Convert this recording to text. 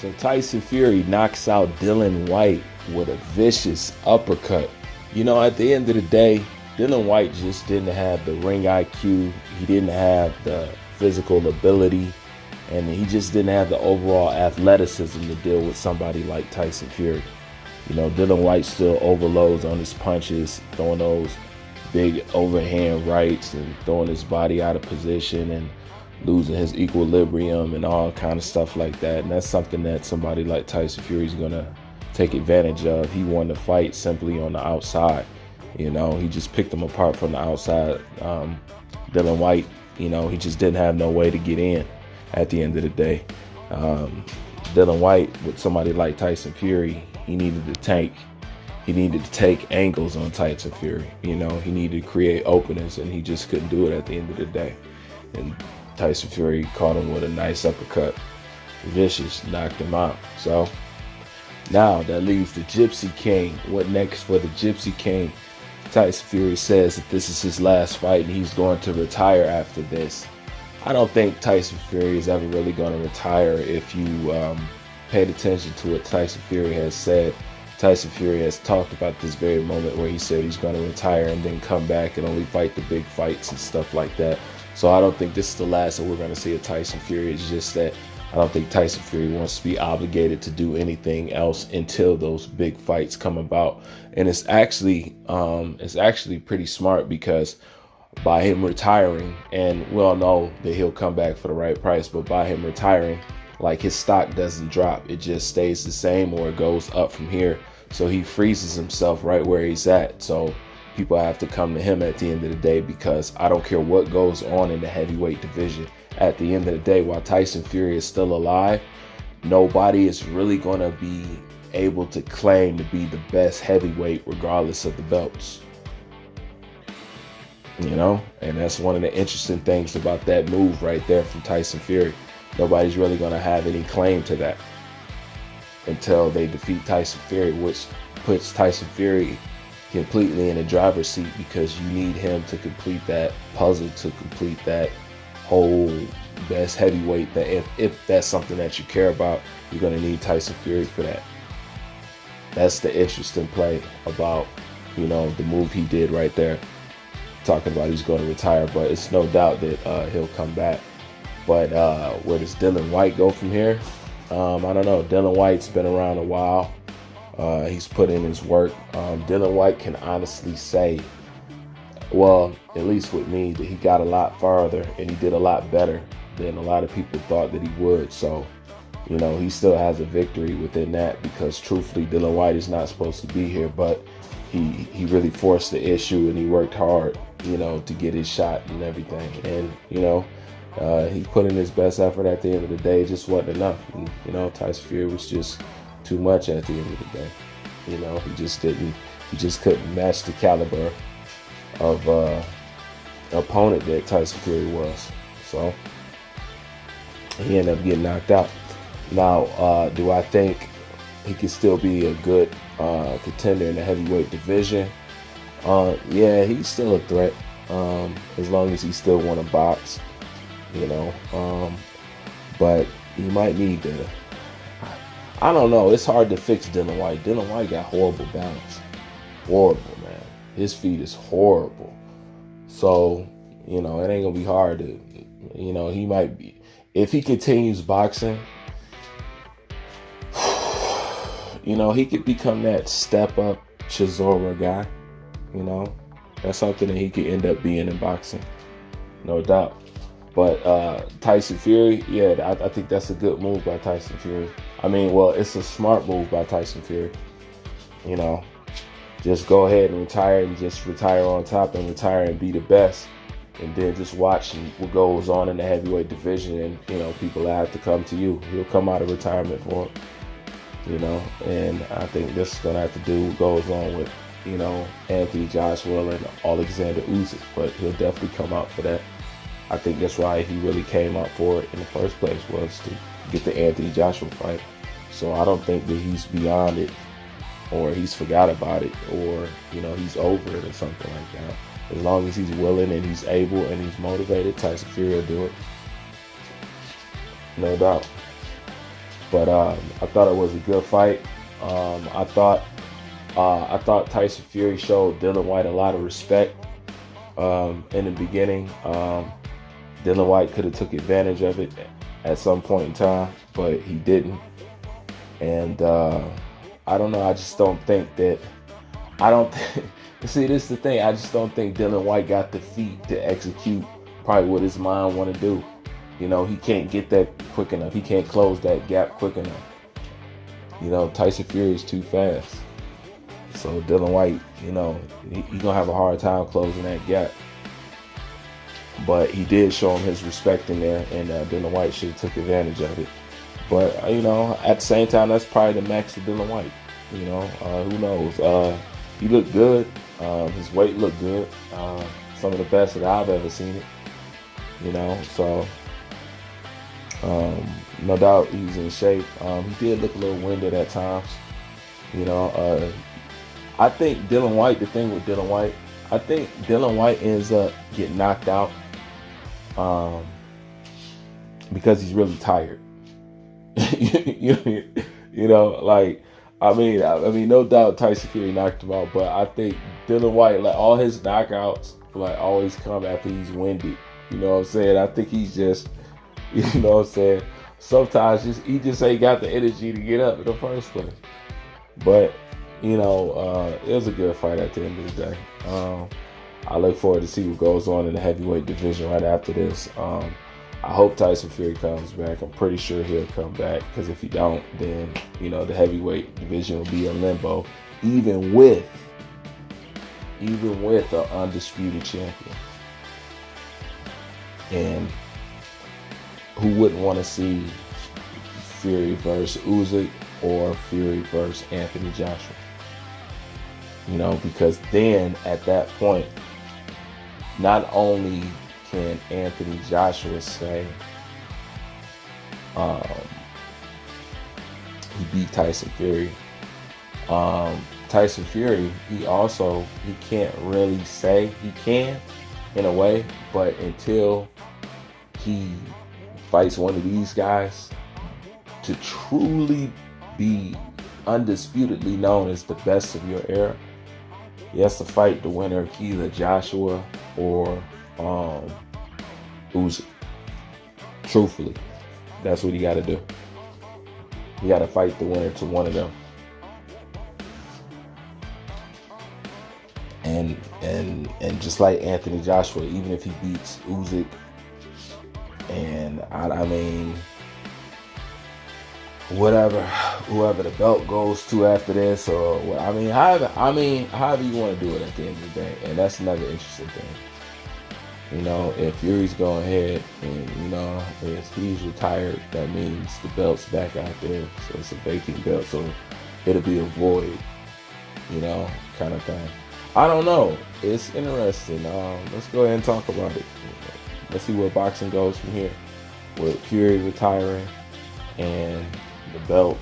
So Tyson Fury knocks out Dillian Whyte with a vicious uppercut. You know, at the end of the day, Dillian Whyte just didn't have the ring IQ. He didn't have the physical ability. And he just didn't have the overall athleticism to deal with somebody like Tyson Fury. You know, Dillian Whyte still overloads on his punches, throwing those big overhand rights and throwing his body out of position and losing his equilibrium and all kind of stuff like that. And that's something that somebody like Tyson Fury is going to take advantage of. He won the fight simply on the outside. You know, he just picked him apart from the outside. Dillian Whyte, you know, he just didn't have no way to get in at the end of the day. Dillian Whyte, with somebody like Tyson Fury, he needed to take angles on Tyson Fury. You know, he needed to create openings, and he just couldn't do it at the end of the day. And Tyson Fury caught him with a nice uppercut. Vicious, knocked him out. So now that leaves the Gypsy King. What next for the Gypsy King? Tyson Fury says that this is his last fight and he's going to retire after this. I don't think Tyson Fury is ever really going to retire. If you paid attention to what Tyson Fury has said, Tyson Fury has talked about this very moment where he said he's going to retire and then come back and only fight the big fights and stuff like that. So I don't think this is the last that we're going to see of Tyson Fury. It's just that I don't think Tyson Fury wants to be obligated to do anything else until those big fights come about. And it's actually pretty smart, because by him retiring, and we all know that he'll come back for the right price, but by him retiring, like, his stock doesn't drop. It just stays the same, or it goes up from here. So he freezes himself right where he's at. So people have to come to him at the end of the day, because I don't care what goes on in the heavyweight division. At the end of the day, while Tyson Fury is still alive, nobody is really going to be able to claim to be the best heavyweight regardless of the belts. You know, and that's one of the interesting things about that move right there from Tyson Fury. Nobody's really going to have any claim to that until they defeat Tyson Fury, which puts Tyson Fury completely in the driver's seat, because you need him to complete that puzzle, to complete that whole best heavyweight. That if that's something that you care about, you're going to need Tyson Fury for that. That's the interesting play about, you know, the move he did right there, talking about he's going to retire. But it's no doubt that he'll come back. But where does Dillian Whyte go from here? I don't know. Dillian Whyte's been around a while. He's put in his work. Dillian Whyte can honestly say, well, at least with me, that he got a lot farther and he did a lot better than a lot of people thought that he would. So, you know, he still has a victory within that, because truthfully, Dillian Whyte is not supposed to be here, but he really forced the issue and he worked hard, you know, to get his shot and everything. And, you know, he put in his best effort. At the end of the day. It just wasn't enough. And, you know, Tyson Fury was just too much at the end of the day. You know, he just couldn't match the caliber of opponent that Tyson Fury was. So he ended up getting knocked out. Now, do I think he could still be a good contender in the heavyweight division? Yeah, he's still a threat, as long as he still want to box, you know. But he might need to, I don't know. It's hard to fix Dillian Whyte. Dillian Whyte got horrible balance. Horrible, man. His feet is horrible. So, you know, it ain't going to be hard to, you know, he might be, if he continues boxing, you know, he could become that step-up Chisora guy, you know. That's something that he could end up being in boxing, no doubt. But Tyson Fury, yeah, I think that's a good move by Tyson Fury. I mean, well, it's a smart move by Tyson Fury. You know, just go ahead and retire, and just retire on top, and retire and be the best. And then just watch what goes on in the heavyweight division, and, you know, people have to come to you. He'll come out of retirement for it, you know. And I think this is going to have to do what goes on with, you know, Anthony Joshua and Alexander Usyk. But he'll definitely come out for that. I think that's why he really came out for it in the first place, was to get the Anthony Joshua fight. So I don't think that he's beyond it, or he's forgot about it, or, you know, he's over it or something like that. As long as he's willing and he's able and he's motivated, Tyson Fury will do it. No doubt. But I thought it was a good fight. I thought Tyson Fury showed Dillian Whyte a lot of respect in the beginning. Dillian Whyte could have took advantage of it at some point in time, but he didn't. And I don't know. I just don't think that. I don't think. See, this is the thing. I just don't think Dillian Whyte got the feet to execute probably what his mind want to do. You know, he can't get that quick enough. He can't close that gap quick enough. You know, Tyson Fury is too fast. So Dillian Whyte, you know, he's going to have a hard time closing that gap. But he did show him his respect in there, and Dillian Whyte should have took advantage of it. But, you know, at the same time, that's probably the max of Dillian Whyte. You know, who knows? He looked good. His weight looked good. Some of the best that I've ever seen it. You know, so no doubt he's in shape. He did look a little winded at times. You know, I think Dillian Whyte, the thing with Dillian Whyte, I think Dillian Whyte ends up getting knocked out because he's really tired. you know, like, I mean, no doubt Tyson Fury knocked him out, but I think Dillian Whyte, like, all his knockouts, like, always come after he's winded. You know what I'm saying? I think he's just, you know what I'm saying? Sometimes he just ain't got the energy to get up in the first place. But, you know, it was a good fight at the end of the day. I look forward to see what goes on in the heavyweight division right after this. I hope Tyson Fury comes back. I'm pretty sure he'll come back, because if he don't, then, you know, the heavyweight division will be in limbo, even with an undisputed champion. And who wouldn't want to see Fury versus Usyk or Fury versus Anthony Joshua? You know, because then at that point, not only can Anthony Joshua say he beat Tyson Fury, Tyson Fury, he can't really say he can, in a way, but until he fights one of these guys to truly be undisputedly known as the best of your era, he has to fight the winner of either Joshua or Usyk. Truthfully, that's what he got to do. He got to fight the winner to one of them. And just like Anthony Joshua, even if he beats Usyk, and I mean, whoever the belt goes to after this, or however you want to do it at the end of the day, and that's another interesting thing. You know, if Fury's going ahead and, you know, if he's retired, that means the belt's back out there, so it's a vacant belt, so it'll be a void, you know, kind of thing. I don't know. It's interesting. Let's go ahead and talk about it. Let's see where boxing goes from here, with Fury retiring and the belt